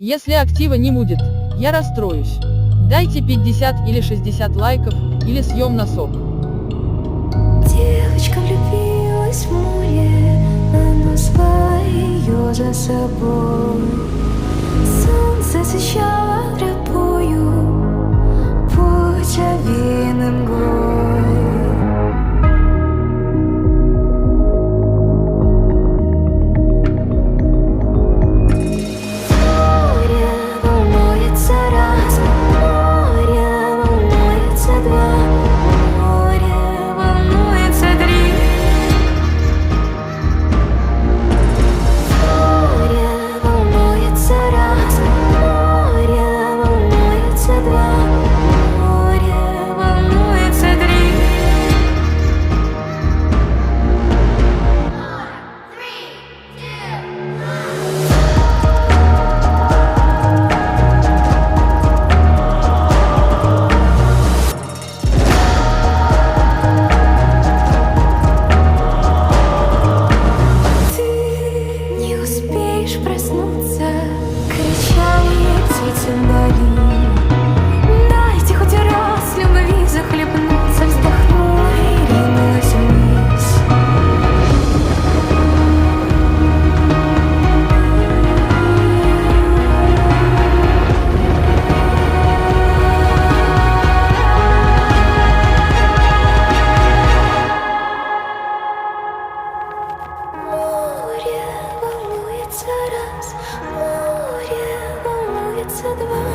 Если актива не будет, я расстроюсь. Дайте 50 или 60 лайков, или съем на сок. Девочка влюбилась в море, оно звало ее за собой. Солнце освещало рябою путь овеян мглой. Проснуться, кричали птицы вдали. Дайте хоть раз любви захлебнуться, вздохнула и ринулась вниз. Море волнуется раз, море волнуется два.